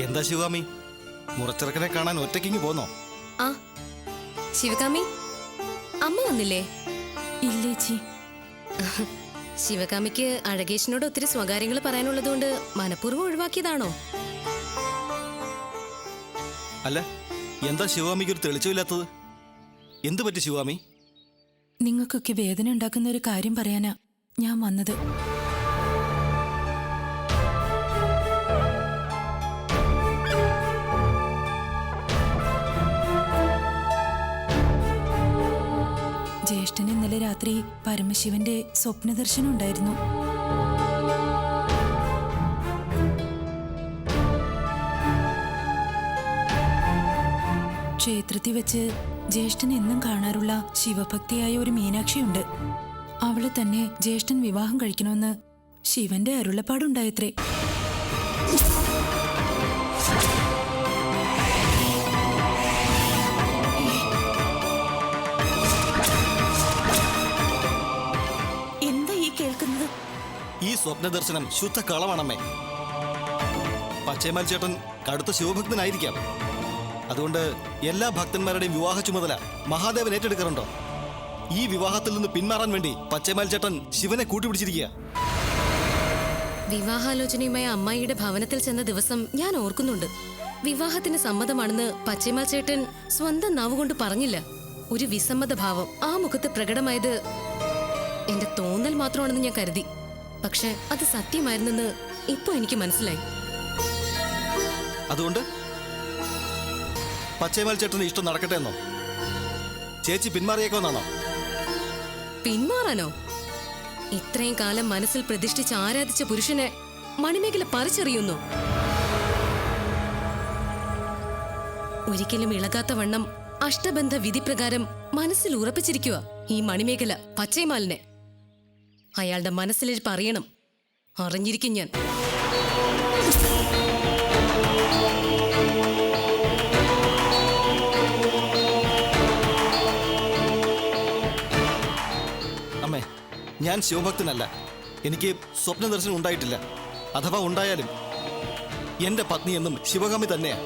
എന്താ ശിവകാമി, മുറച്ചിറക്കനെ കാണാൻ ഒറ്റയ്ക്കിങ്ങി പോന്നോ? ആ ശിവകാമി, അമ്മ വന്നില്ലേ? ഇല്ലേച്ചി. ശിവകാമിക്ക് അഴകേശനോട് ഒത്തിരി സ്വകാര്യങ്ങൾ പറയാനുള്ളതുകൊണ്ട് മനഃപൂർവ്വം ഒഴിവാക്കിയതാണോ? അല്ല, എന്താ ശിവകാമിക്ക് ഒരു തെളിച്ചമില്ലാത്തത്? എന്തു പറ്റി ശിവകാമി? നിങ്ങൾക്കൊക്കെ വേദന ഉണ്ടാക്കുന്ന ഒരു കാര്യം പറയാനാ ഞാൻ വന്നത്. ജ്യേഷ്ഠന് ഇന്നലെ രാത്രി പരമശിവന്റെ സ്വപ്നദർശനം ഉണ്ടായിരുന്നു. ക്ഷേത്രത്തിൽ വെച്ച് ജ്യേഷ്ഠൻ എന്നും കാണാറുള്ള ശിവഭക്തിയായ ഒരു മീനാക്ഷിയുണ്ട്. അവളെ തന്നെ ജ്യേഷ്ഠൻ വിവാഹം കഴിക്കണമെന്ന് ശിവന്റെ അരുളപ്പാടുണ്ടായത്രേ. എന്താ ഈ കേൾക്കുന്നത്? ഈ സ്വപ്നദർശനം ശുദ്ധ കളവാണമ്മേ. പച്ചേമാൽ ചേട്ടൻ കടുത്ത ശിവഭക്തനായിരിക്കാം. അതുകൊണ്ട് എല്ലാ ഭക്തന്മാരുടെയും വിവാഹ ചുമതല മഹാദേവൻ ഏറ്റെടുക്കാറുണ്ടോ? ഈ വിവാഹത്തിൽ നിന്ന് പിന്മാറാൻ വേണ്ടി പച്ചേമാൽ ചേട്ടൻ ശിവനെ കൂട്ടിപ്പിടിച്ചിരിക്കുക. വിവാഹാലോചനയുമായ അമ്മായിയുടെ ഭവനത്തിൽ ചെന്ന ദിവസം ഞാൻ ഓർക്കുന്നുണ്ട്. വിവാഹത്തിന് സമ്മതമാണെന്ന് പച്ചേമാൽ ചേട്ടൻ സ്വന്തം നാവുകൊണ്ട് പറഞ്ഞില്ല. ഒരു വിസമ്മത ഭാവം ആ മുഖത്ത് പ്രകടമായത് എന്റെ തോന്നൽ മാത്രമാണെന്ന് ഞാൻ കരുതി. പക്ഷെ അത് സത്യമായിരുന്നെന്ന് ഇപ്പൊ എനിക്ക് മനസ്സിലായി. അതുകൊണ്ട് പച്ചേമാൽ ചേട്ടന് ഇഷ്ടം നടക്കട്ടെ എന്നോ? ചേച്ചി പിന്മാറിയേക്കോന്നാണോ? പിന്മാറാനോ? ഇത്രയും കാലം മനസ്സിൽ പ്രതിഷ്ഠിച്ച് ആരാധിച്ച പുരുഷനെ മണിമേഖല പറിച്ചെറിയുന്നു. ഒരിക്കലും ഇളകാത്ത വണ്ണം അഷ്ടബന്ധ വിധിപ്രകാരം മനസ്സിൽ ഉറപ്പിച്ചിരിക്കുക ഈ മണിമേഖല പച്ചേമാലിനെ. അയാളുടെ മനസ്സിലിരിപ്പ് അറിയണം. അറിഞ്ഞിരിക്കും ഞാൻ. അമ്മേ, ഞാൻ ശിവഭക്തനല്ല. എനിക്ക് സ്വപ്നദർശനം ഉണ്ടായിട്ടില്ല. അഥവാ ഉണ്ടായാലും എന്റെ പത്നി എന്നും ശിവകാമി തന്നെയാ.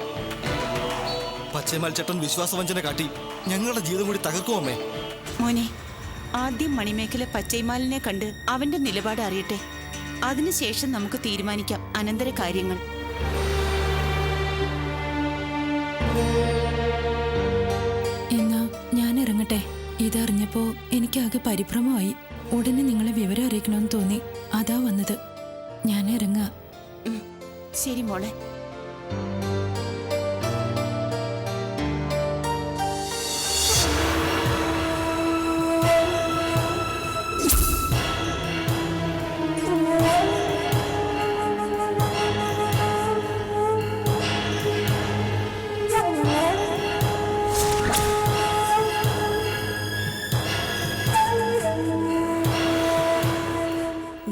പച്ചേമാൽ ചേട്ടൻ വിശ്വാസവഞ്ചന കാട്ടി ഞങ്ങളുടെ ജീവിതം കൂടി തകർക്കും അമ്മേ. മോനെ, ആദ്യം മണിമേഖല പച്ചൈമാലിനെ കണ്ട് അവന്റെ നിലപാട് അറിയട്ടെ. അതിനുശേഷം നമുക്ക് തീരുമാനിക്കാം അനന്തര കാര്യങ്ങൾ. എന്നാ ഞാൻ ഇറങ്ങട്ടെ. ഇതറിഞ്ഞപ്പോ എനിക്കാകെ പരിഭ്രമമായി. ഉടനെ നിങ്ങളെ വിവരം അറിയിക്കണമെന്ന് തോന്നി. അതാ വന്നത്. ഞാൻ ഇറങ്ങാ. ശരി മോളെ.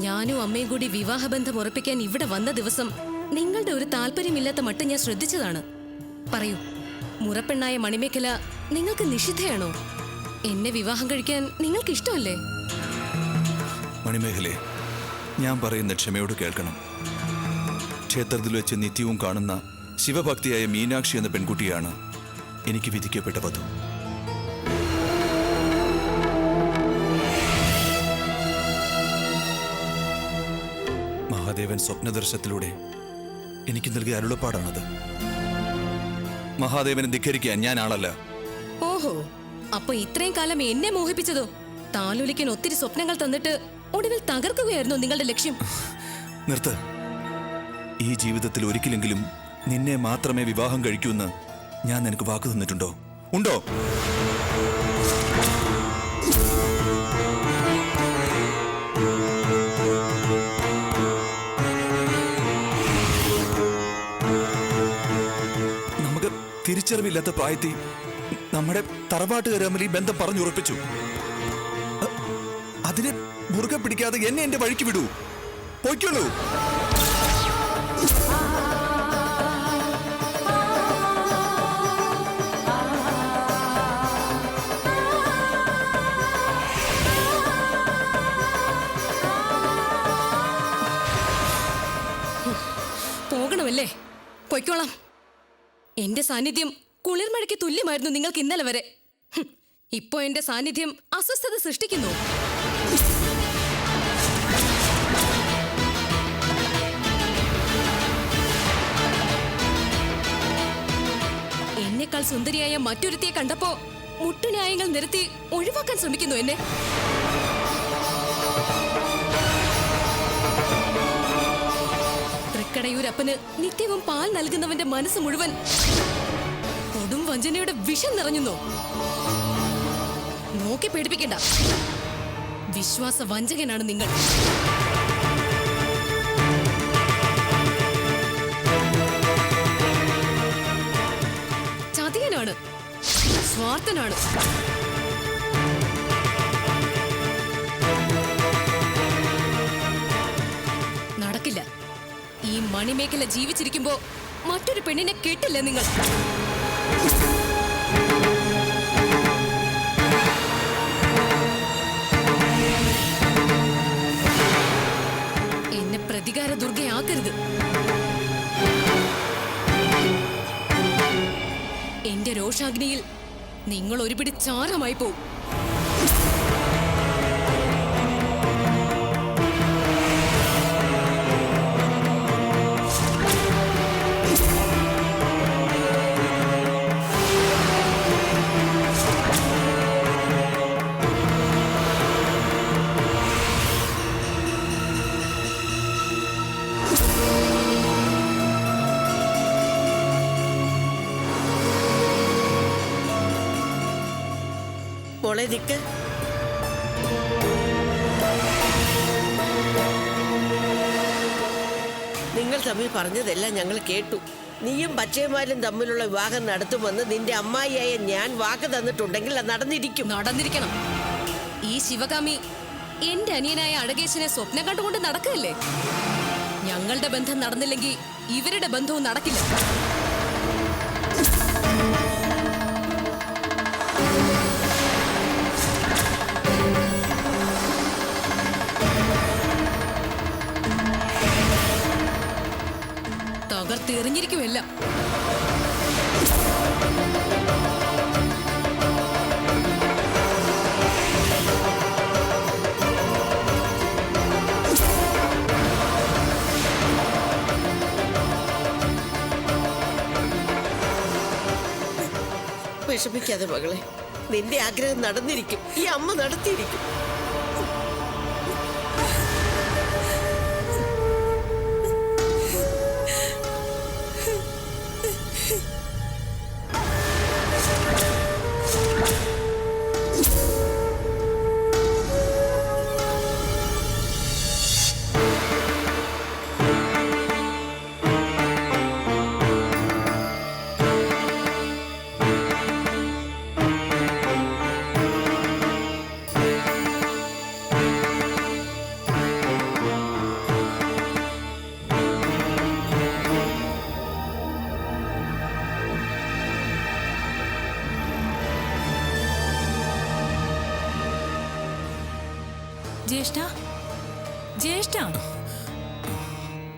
ഞാനും അമ്മയും കൂടി വിവാഹബന്ധം ഉറപ്പിക്കാൻ ഇവിടെ വന്ന ദിവസം നിങ്ങളുടെ ഒരു താല്പര്യമില്ലാത്ത മട്ട് ഞാൻ ശ്രദ്ധിച്ചതാണ്. പറയൂ, മുറപ്പെണ്ണായ മണിമേഖല നിങ്ങൾക്ക് നിഷിദ്ധയാണോ? എന്നെ വിവാഹം കഴിക്കാൻ നിങ്ങൾക്ക് ഇഷ്ടമല്ലേ? മണിമേഖലയെ, ഞാൻ പറയുന്ന ക്ഷമയോട് കേൾക്കണം. ക്ഷേത്രത്തിൽ വെച്ച് നിത്യവും കാണുന്ന ശിവഭക്തിയായ മീനാക്ഷി എന്ന പെൺകുട്ടിയാണ് എനിക്ക് വിധിക്കപ്പെട്ട വധു. മഹാദേവൻ സ്വപ്നദർശനത്തിലൂടെ എനിക്ക് നൽകിയ അരുളപ്പാടാണത്. മഹാദേവനെ ധിക്കരിക്കാൻ ഞാൻ ആളല്ല. ഓഹോ, അപ്പൊ ഇത്രയും കാലം എന്നെ മോഹിപ്പിച്ചതോ? താലൊലിക്കാൻ ഒത്തിരി സ്വപ്നങ്ങൾ തന്നിട്ട് ഒടുവിൽ തകർക്കുകയായിരുന്നു നിങ്ങളുടെ ലക്ഷ്യം. നിർത്ത്. ഈ ജീവിതത്തിൽ ഒരിക്കലെങ്കിലും നിന്നെ മാത്രമേ വിവാഹം കഴിക്കൂന്ന് ഞാൻ നിനക്ക് വാക്ക് തന്നിട്ടുണ്ടോ? ഉണ്ടോ? നമുക്ക് തിരിച്ചറിവില്ലാത്ത പ്രായത്തിൽ നമ്മുടെ തറവാട്ടുകാർ തമ്മിൽ ഈ ബന്ധം പറഞ്ഞുറപ്പിച്ചു. അതിനെ മുറുകെ പിടിക്കാതെ എന്നെ എന്റെ വഴിക്ക് വിടൂ. പൊയ്ക്കുള്ളൂ. പോകണമല്ലേ? പൊയ്ക്കോളാം. എന്റെ സാന്നിധ്യം കുളിർമഴയ്ക്ക് തുല്യമായിരുന്നു നിങ്ങൾക്ക് ഇന്നലെ വരെ. ഇപ്പോ എന്റെ സാന്നിധ്യം അസ്വസ്ഥത സൃഷ്ടിക്കുന്നു. എന്നെക്കാൾ സുന്ദരിയായ മറ്റൊരുത്തിയെ കണ്ടപ്പോ മുട്ടുന്യായങ്ങൾ നിരത്തി ഒഴിവാക്കാൻ ശ്രമിക്കുന്നു എന്നെ. തൃക്കടയൂരപ്പന് നിത്യവും പാൽ നൽകുന്നവന്റെ മനസ്സ് മുഴുവൻ കൊടും വഞ്ചനയുടെ വിഷം നിറഞ്ഞുന്നു. നോക്കി പേടിപ്പിക്കണ്ട. വിശ്വാസ വഞ്ചകനാണ് നിങ്ങൾ. ചതിയനാണ്, സ്വാർത്ഥനാണ്. നടക്കില്ല. ഈ മണിമേഖല ജീവിച്ചിരിക്കുമ്പോ മറ്റൊരു പെണ്ണിനെ കെട്ടില്ല നിങ്ങൾ. എന്നെ പ്രതികാര ദുർഗയാക്കരുത്. എന്റെ രോഷാഗ്നിയിൽ നിങ്ങൾ ഒരുപിടി ചാരമായി പോവും. മോളെ നിക്ക്. നിങ്ങൾ തമ്മിൽ പറഞ്ഞതെല്ലാം ഞങ്ങൾ കേട്ടു. നീയും പച്ചയമാലും തമ്മിലുള്ള വിവാഹം നടത്തുമെന്ന് നിന്റെ അമ്മായിയായ ഞാൻ വാക്ക് തന്നിട്ടുണ്ടെങ്കിൽ അത് നടന്നിരിക്കണം. ഈ ശിവകാമി എന്റെ അനിയനായ അഴകേശനെ സ്വപ്നം കണ്ടുകൊണ്ട് നടക്കുകയല്ലേ. ഞങ്ങളുടെ ബന്ധം നടന്നില്ലെങ്കിൽ ഇവരുടെ ബന്ധവും നടക്കില്ല. തകർത്തെറിഞ്ഞിരിക്കുമല്ല. വിഷമിക്കാതെ മകളെ, നിന്റെ ആഗ്രഹം നടന്നിരിക്കും. ഈ അമ്മ നടത്തിയിരിക്കും. ജ്യേഷ്ഠ, ജ്യേഷ്ഠ.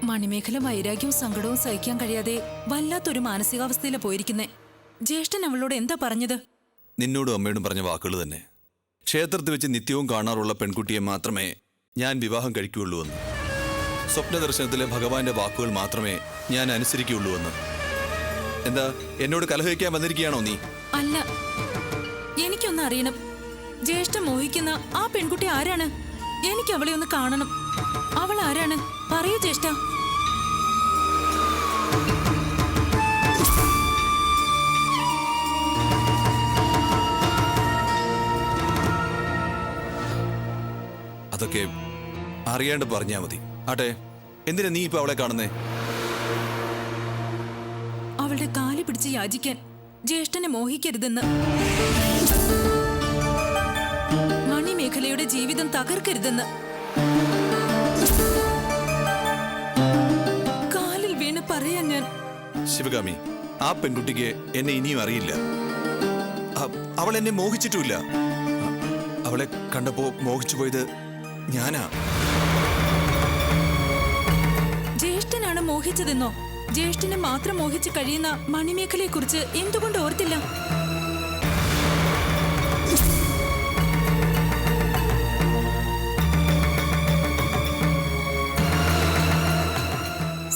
മണിമേഖല വൈരാഗ്യവും സങ്കടവും സഹിക്കാൻ കഴിയാതെ വല്ലാത്തൊരു മാനസികാവസ്ഥയിലാ പോയിരിക്കുന്നേ. ജ്യേഷ്ഠൻ അവളോട് എന്താ പറഞ്ഞത്? നിന്നോടും അമ്മയോടും പറഞ്ഞ വാക്കുകൾ തന്നെ. ക്ഷേത്രത്തിൽ വെച്ച് നിത്യവും കാണാറുള്ള പെൺകുട്ടിയെ മാത്രമേ ഞാൻ വിവാഹം കഴിക്കുകയുള്ളൂ എന്ന്. സ്വപ്ന ദർശനത്തിലെ ഭഗവാന്റെ വാക്കുകൾ മാത്രമേ ഞാൻ അനുസരിക്കുകയുള്ളൂ എന്ന്. എന്താ എന്നോട് കലഹിക്കാൻ വന്നിരിക്കുകയാണോ നീ? അല്ല, എനിക്കൊന്ന് അറിയണം. ജ്യേഷ്ഠ മോഹിക്കുന്ന ആ പെൺകുട്ടി ആരാണ്? എനിക്ക് അവളെ ഒന്ന് കാണണം. അവൾ ആരാണ്? പറയൂ ജ്യേഷ്ഠ. അതൊക്കെ അറിയാണ്ട് പറഞ്ഞാ മതി. ആട്ടെ, എന്തിനാ നീ ഇപ്പൊ അവളെ കാണുന്നേ? അവളുടെ കാല് പിടിച്ച് യാചിക്കാൻ ജ്യേഷ്ഠനെ മോഹിക്കരുതെന്ന്. മണിമേഖലയുടെ ജീവിതം തകർക്കരുതെന്ന്. കാലിൽ വീണ് പറയാൻ ഞാൻ. ശിവകാമി, ആ പെൺകുട്ടിക്ക് എന്നെ ഇനിയും അറിയില്ല. അവൾ എന്നെ മോഹിച്ചിട്ടുമില്ല. അവളെ കണ്ടപ്പോ മോഹിച്ചു പോയത് ഞാനാ. ജ്യേഷ്ഠനാണ് മോഹിച്ചതെന്നോ? ജ്യേഷ്ഠനെ മാത്രം മോഹിച്ച് കഴിയുന്ന മണിമേഖലയെ കുറിച്ച് എന്തുകൊണ്ട് ഓർത്തില്ല?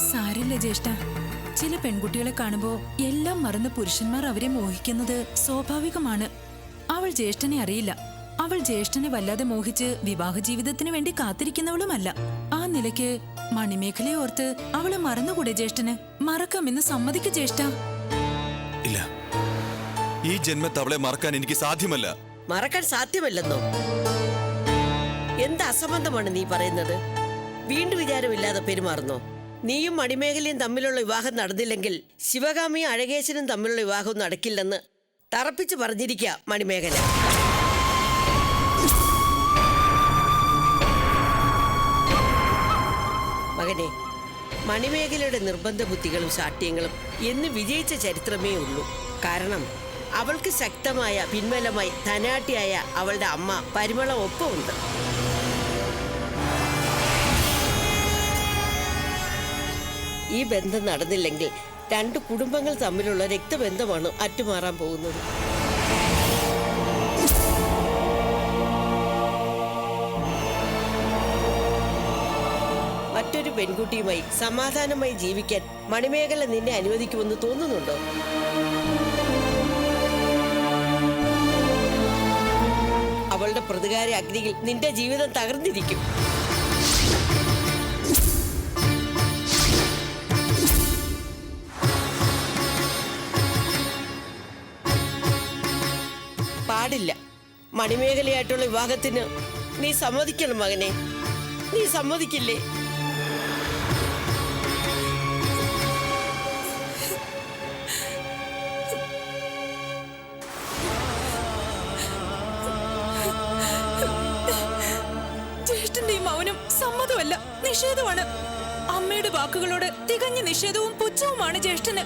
സാരില്ല ജ്യേഷ്ഠ, ചില പെൺകുട്ടികളെ കാണുമ്പോ എല്ലാം മറന്ന് പുരുഷന്മാർ അവരെ മോഹിക്കുന്നത് സ്വാഭാവികമാണ്. അവൾ ജ്യേഷ്ഠനെ അറിയില്ല. അവൾ ജ്യേഷ്ഠനെ വല്ലാതെ മോഹിച്ച് വിവാഹ ജീവിതത്തിന് വേണ്ടി കാത്തിരിക്കുന്നവളുമല്ല. ആ നിലയ്ക്ക് മണിമേഖലയെ ഓർത്ത് അവളെ മറന്നുകൂടെ ജ്യേഷ്ഠന്? മറക്കാമെന്ന് സമ്മതിക്ക് ജ്യേഷ്ഠ. ഇല്ല, ഈ ജന്മത്തെ അവളെ മറക്കാൻ എനിക്ക് സാധ്യമല്ല. മറക്കാൻ സാധ്യമല്ലെന്നോ? എന്ത് അസംബന്ധമാണ് നീ പറയുന്നത്? വീണ്ടും വിചാരമില്ലാതെ പെരുമാറുന്നോ? നീയും മണിമേഖലയും തമ്മിലുള്ള വിവാഹം നടന്നില്ലെങ്കിൽ ശിവകാമിയും അഴകേശനും തമ്മിലുള്ള വിവാഹവും നടക്കില്ലെന്ന് തറപ്പിച്ച് പറഞ്ഞിരിക്കുക മണിമേഖല. മകനെ, മണിമേഖലയുടെ നിർബന്ധ ബുദ്ധികളും ശാഠ്യങ്ങളും എന്ന് വിജയിച്ച ചരിത്രമേ ഉള്ളൂ. കാരണം അവൾക്ക് ശക്തമായ പിൻബലമായി ധനാഢ്യായ അവളുടെ അമ്മ പരിമള ഒപ്പമുണ്ട്. ഈ ബന്ധം നടന്നില്ലെങ്കിൽ രണ്ട് കുടുംബങ്ങൾ തമ്മിലുള്ള രക്തബന്ധമാണ് അറ്റുമാറാൻ പോകുന്നത്. മറ്റൊരു പെൺകുട്ടിയുമായി സമാധാനമായി ജീവിക്കാൻ മണിമേഖല നിന്നെ അനുവദിക്കുമെന്ന് തോന്നുന്നുണ്ടോ? അവളുടെ പ്രതികാര അഗ്നിയിൽ നിന്റെ ജീവിതം തകർന്നിരിക്കും. പാടില്ല. മണിമേഖലയായിട്ടുള്ള വിവാഹത്തിന് നീ സമ്മതിക്കണം മകനെ. നീ സമ്മതിക്കില്ലേ? ജ്യേഷ്ഠന്റെ ഈ മൗനം സമ്മതമല്ല, നിഷേധമാണ്. അമ്മയുടെ വാക്കുകളോട് തികഞ്ഞ നിഷേധവും പുച്ഛവുമാണ് ജ്യേഷ്ഠന്.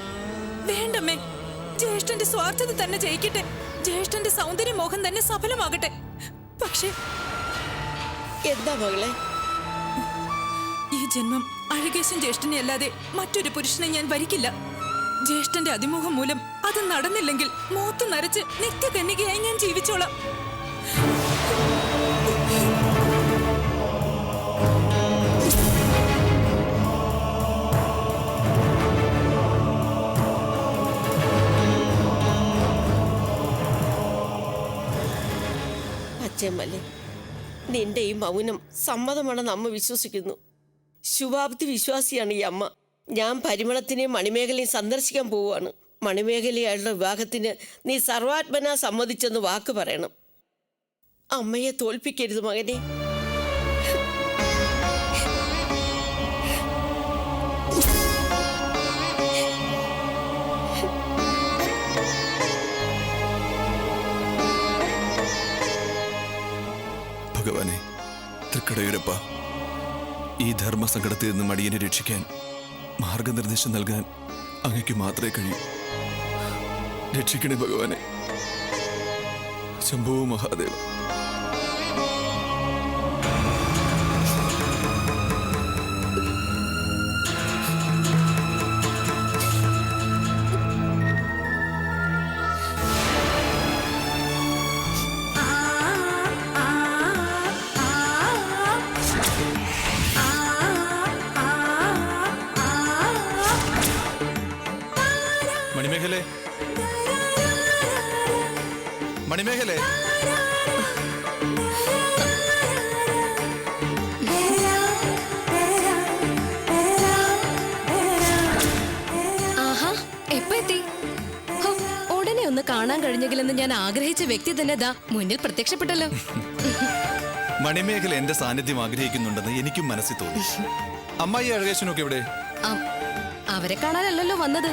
വേണ്ടമ്മേ, ജ്യേഷ്ഠന്റെ സ്വാർത്ഥത തന്നെ ജയിക്കട്ടെ. ജ്യേഷ്ഠന്റെ സൗന്ദര്യമോഹം തന്നെ സഫലമാകട്ടെ. പക്ഷേ എന്താ മകളെ? ഈ ജന്മം അഴകേശൻ ജ്യേഷ്ഠനെ അല്ലാതെ മറ്റൊരു പുരുഷനെ ഞാൻ വരിക്കില്ല. ജ്യേഷ്ഠന്റെ അതിമോഹം മൂലം അത് നടന്നില്ലെങ്കിൽ മൂത്ത് നരച്ച് നിത്യകന്യകയായി ഞാൻ ജീവിച്ചോളാം. അച്ഛമ്മല്ലേ, നിന്റെ ഈ മൗനം സമ്മതമാണെന്ന് അമ്മ വിശ്വസിക്കുന്നു. ശുഭാപ്തി വിശ്വാസിയാണ് ഈ അമ്മ. ഞാൻ പരിമളത്തിനെയും മണിമേഖലയും സന്ദർശിക്കാൻ പോവുകയാണ്. മണിമേഖലയായുള്ള വിവാഹത്തിന് നീ സർവാത്മന സമ്മതിച്ചെന്ന് വാക്ക് പറയണം. അമ്മയെ തോൽപ്പിക്കരുത് മകനെ. ഭഗവാനെ, തൃക്കടയൂരപ്പ, ഈ ധർമ്മസങ്കടത്തിൽ നിന്ന് മടിയനെ രക്ഷിക്കാൻ മാർഗനിർദ്ദേശം നൽകാൻ അങ്ങയ്ക്ക് മാത്രമേ കഴിയൂ. രക്ഷിക്കണേ ഭഗവാനെ. ശംഭോ മഹാദേവ. മണിമേഖലേ, മണിമേഖലേ, ആഹാ, എപ്പോ എത്തി? ഹോ, ഉടനെ ഒന്ന് കാണാൻ കഴിഞ്ഞെങ്കിലെന്ന് ഞാൻ ആഗ്രഹിച്ച വ്യക്തി തന്നെ ദാ മുന്നിൽ പ്രത്യക്ഷപ്പെട്ടല്ലോ. മണിമേഖല എന്റെ സാന്നിധ്യം ആഗ്രഹിക്കുന്നുണ്ടെന്ന് എനിക്കും മനസ്സിൽ തോന്നി. അമ്മായി അഴകേശനൊക്കെ ഇവിടെ? അവരെ കാണാനല്ലല്ലോ വന്നത്.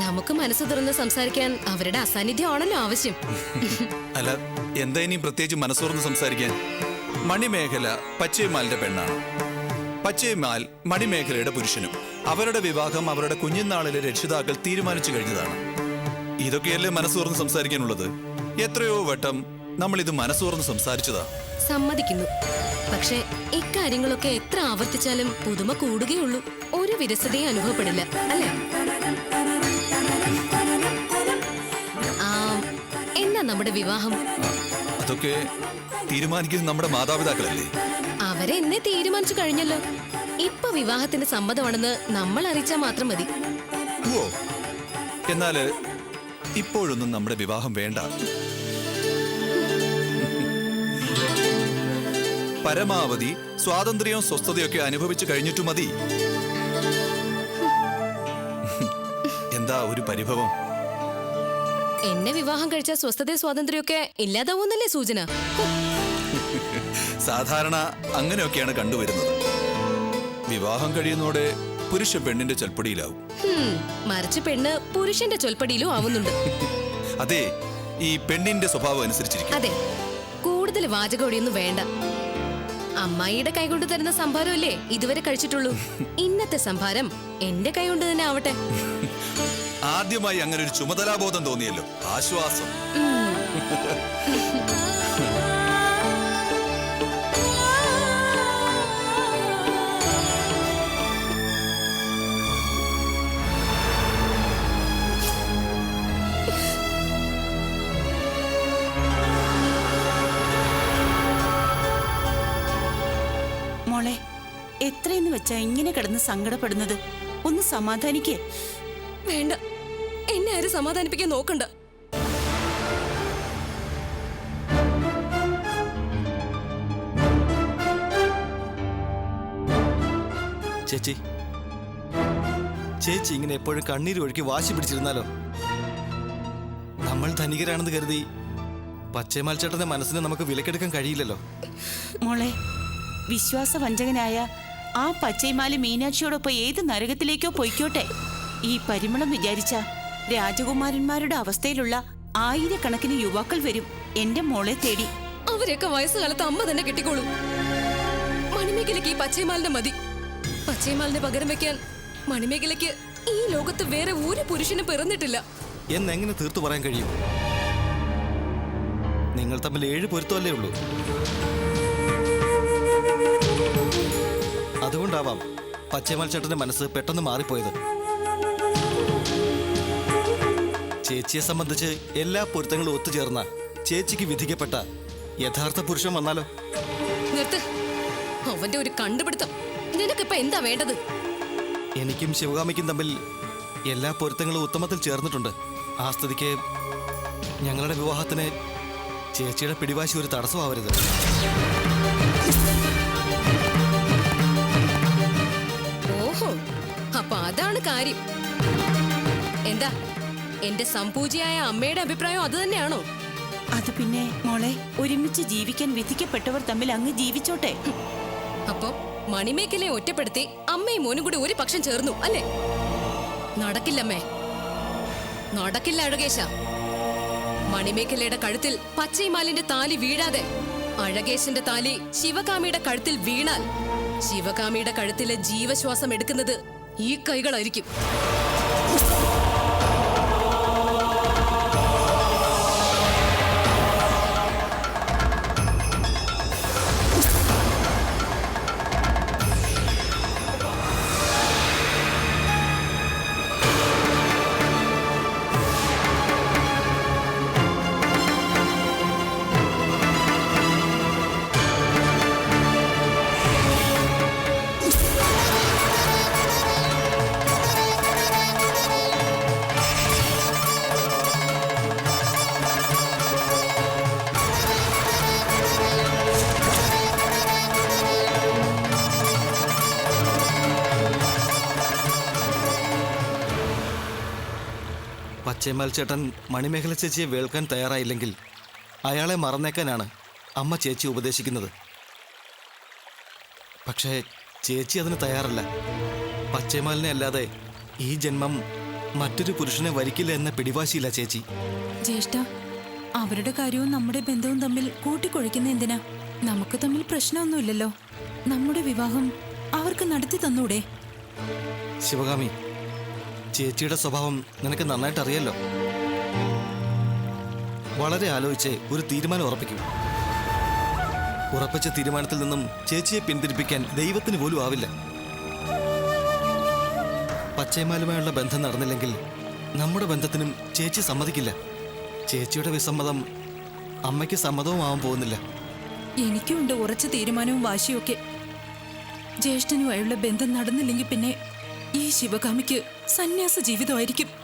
നമുക്ക് മനസ്സ് തുറന്ന് സംസാരിക്കാൻ അവരുടെ അസാന്നിധ്യമാണല്ലോ ആവശ്യം. അല്ല, എന്താ ഇനി പ്രത്യേകിച്ച് മനസ്സുറന്ന് സംസാരിക്കാൻ? മണിമേഖല പച്ചയമാലിന്റെ പെണ്ണാണ്. പച്ചയമാൽ മണിമേഖലയുടെ പുരുഷനും. അവരുടെ വിവാഹം അവരുടെ കുഞ്ഞുനാളിലെ രക്ഷിതാക്കൾ തീരുമാനിച്ചു കഴിഞ്ഞതാണ്. ഇതൊക്കെയല്ലേ മനസ്സുറന്ന് സംസാരിക്കാനുള്ളത്? എത്രയോ വട്ടം നമ്മൾ ഇത് മനസ്സുറന്ന് സംസാരിച്ചതാ. സമ്മതിക്കുന്നു. പക്ഷെ ഇക്കാര്യങ്ങളൊക്കെ എത്ര ആവർത്തിച്ചാലും പുതുമ കൂടുകയുള്ളൂ. ഒരു വിരസതയും അനുഭവപ്പെടില്ല, അല്ലേ? എന്നാ നമ്മുടെ വിവാഹം? അതൊക്കെ തീരുമാനിക്കുന്നത് നമ്മുടെ മാതാപിതാക്കളല്ലേ? അവരെ എന്നെ തീരുമാനിച്ചു കഴിഞ്ഞല്ലോ. ഇപ്പൊ വിവാഹത്തിന്റെ സമ്മതമാണെന്ന് നമ്മൾ അറിയിച്ചാൽ മാത്രം മതി. ഓ, എന്നാല് ഇപ്പോഴൊന്നും നമ്മുടെ വിവാഹം വേണ്ട. പരമാവധി സ്വാതന്ത്ര്യവും സ്വസ്ഥതയൊക്കെ അനുഭവിച്ചു കഴിഞ്ഞിട്ടു മതി. എന്താ ഒരു പരിഭവം? എന്നെ വിവാഹം കഴിച്ച സ്വസ്ഥതയും സ്വാതന്ത്ര്യമൊക്കെ ഇല്ലാതാവൂന്നല്ലേ സൂചന? സാധാരണ അങ്ങനെയൊക്കെയാണ് കണ്ടുവരുന്നത്. വിവാഹം കഴിയുന്നതോടെ പുരുഷ പെണ്ണിന്റെ ചൊൽപ്പടിയിലാവും. മറിച്ച് പെണ്ണ് പുരുഷന്റെ ചൊൽപ്പടിയിലും ആവുന്നുണ്ട്. അതെ, ഈ പെണ്ണിന്റെ സ്വഭാവം അനുസരിച്ചിരിക്കും. അതെ, കൂടുതൽ വാചകോടിയൊന്നും വേണ്ട. അമ്മായിയുടെ കൈകൊണ്ട് തരുന്ന സംഭാരമല്ലേ ഇതുവരെ കഴിച്ചിട്ടുള്ളൂ. ഇന്നത്തെ സംഭാരം എന്റെ കൈകൊണ്ട് തന്നെ ആവട്ടെ. ആദ്യമായി അങ്ങനെ ഒരു ചുമതലാബോധം തോന്നിയല്ലോ. ആശ്വാസം. മോളെ, എത്രയെന്ന് വെച്ചാ ഇങ്ങനെ കിടന്ന് സങ്കടപ്പെടുന്നത്? ഒന്ന് സമാധാനിക്കേ. വേണ്ട, എന്നെ ആരും സമാധാനിപ്പിക്കാൻ നോക്കണ്ട. ചേച്ചി, ചേച്ചി ഇങ്ങനെ എപ്പോഴും കണ്ണീര് ഒഴുക്കി വാശി പിടിച്ചിരുന്നാലോ? നമ്മൾ ധനികരാണെന്ന് കരുതി പച്ചേമാൽ ചേട്ടന്റെ മനസ്സിനെ നമുക്ക് വിലക്കെടുക്കാൻ കഴിയില്ലല്ലോ. മോളെ, വിശ്വാസവഞ്ചകനായ ആ പച്ചൈമാലി മീനാക്ഷിയോടൊപ്പം ഏത് നരകത്തിലേക്കോ പൊയ്ക്കോട്ടെ. ഈ പരിമളം വിചാരിച്ച രാജകുമാരന്മാരുടെ അവസ്ഥയിലുള്ള ആയിരക്കണക്കിന് യുവാക്കൾ വരും എന്റെ മോളെ തേടി. അവരെയൊക്കെ വയസ്സുകാലത്ത് അമ്മ തന്നെ കെട്ടിക്കോളൂ. മണിമേഖലയ്ക്ക് ഈ പച്ചൈമാലിന്റെ മതി. പച്ചൈമാലിന് പകരം വെക്കാൻ മണിമേഖലയ്ക്ക് ഈ ലോകത്ത് വേറെ ഒരു പുരുഷനും പിറന്നിട്ടില്ല എന്നെങ്ങനെ തീർത്തു പറയാൻ കഴിയും? നിങ്ങൾ തമ്മിൽ 7 പൊരുത്തമല്ലേ ഉള്ളൂ. അതുകൊണ്ടാവാം പച്ചേമാൽ ചേട്ടന്റെ മനസ്സ് പെട്ടെന്ന് മാറിപ്പോയത്. ചേച്ചിയെ സംബന്ധിച്ച് എല്ലാ പൊരുത്തങ്ങളും ഒത്തുചേർന്ന ചേച്ചിക്ക് വിധിക്കപ്പെട്ട യഥാർത്ഥ പുരുഷൻ വന്നാലോ? നിർത്ത്. അവന്റെ ഒരു കണ്ടുപിടുത്തം. നിനക്കിപ്പോ എന്താ വേണ്ടത്? എനിക്കും ശിവകാമിക്കും തമ്മിൽ എല്ലാ പൊരുത്തങ്ങളും ഉത്തമത്തിൽ ചേർന്നിട്ടുണ്ട്. ആ സ്ഥിതിക്ക് ഞങ്ങളുടെ വിവാഹത്തിന് ചേച്ചിയുടെ പിടിവാശി ഒരു തടസ്സമാവരുത്. ഓഹോ, അപ്പൊ അതാണ് കാര്യം. എന്താ, എന്റെ സംപൂജിയായ അമ്മയുടെ അഭിപ്രായം അത് തന്നെയാണോ? അത് പിന്നെ മോളെ, ഒരുമിച്ച് ജീവിക്കാൻ വിധിക്കപ്പെട്ടവർ തമ്മിൽ അങ്ങ് ജീവിച്ചോട്ടെ. അപ്പൊ മണിമേഖലയെ ഒറ്റപ്പെടുത്തി അമ്മയും മോനും കൂടി ഒരു പക്ഷം ചേർന്നു അല്ലേ? നടക്കില്ലമ്മേ, നടക്കില്ല അഴകേശ. മണിമേഖലയുടെ കഴുത്തിൽ പച്ചൈമാലിന്റെ താലി വീഴാതെ അഴകേശന്റെ താലി ശിവകാമിയുടെ കഴുത്തിൽ വീണാൽ ശിവകാമിയുടെ കഴുത്തിലെ ജീവശ്വാസം എടുക്കുന്നത് ഈ കൈകളായിരിക്കും. പച്ചേമാൽ ചേട്ടൻ മണിമേഖല ചേച്ചിയെ വേൾക്കാൻ തയ്യാറായില്ലെങ്കിൽ അയാളെ മറന്നേക്കാനാണ് അമ്മ ചേച്ചി ഉപദേശിക്കുന്നത്. പക്ഷേ ചേച്ചി അതിന് തയ്യാറല്ല. പച്ചേമാലിനെ അല്ലാതെ ഈ ജന്മം മറ്റൊരു പുരുഷനെ വരിക്കില്ല എന്ന പിടിവാശിയില്ല ചേച്ചി. ജ്യേഷ്ഠ, അവരുടെ കാര്യവും നമ്മുടെ ബന്ധവും തമ്മിൽ കൂട്ടിക്കൊഴിക്കുന്ന എന്തിനാ? നമുക്ക് തമ്മിൽ പ്രശ്നമൊന്നുമില്ലല്ലോ. നമ്മുടെ വിവാഹം അവർക്ക് നടത്തി തന്നൂടെ? ശിവകാമി, ചേച്ചിയുടെ സ്വഭാവം നിനക്ക് നന്നായിട്ട് അറിയല്ലോ. വളരെ ആലോചിച്ച് ഒരു തീരുമാനം ഉറപ്പിക്കൂ. ഉറപ്പിച്ച തീരുമാനത്തിൽ നിന്നും ചേച്ചിയെ പിന്തിരിപ്പിക്കാൻ ദൈവത്തിന് പോലും ആവില്ല. പച്ചയമാലുമായുള്ള ബന്ധം നടന്നില്ലെങ്കിൽ നമ്മുടെ ബന്ധത്തിനും ചേച്ചി സമ്മതിക്കില്ല. ചേച്ചിയുടെ വിസമ്മതം അമ്മയ്ക്ക് സമ്മതവും ആവാൻ പോകുന്നില്ല. എനിക്കുണ്ട് ഉറച്ച തീരുമാനവും വാശിയൊക്കെ. ജ്യേഷ്ഠനുമായുള്ള ബന്ധം നടന്നില്ലെങ്കിൽ പിന്നെ ഈ ശിവകാമിക്ക് സന്യാസ ജീവിതമായിരിക്കും.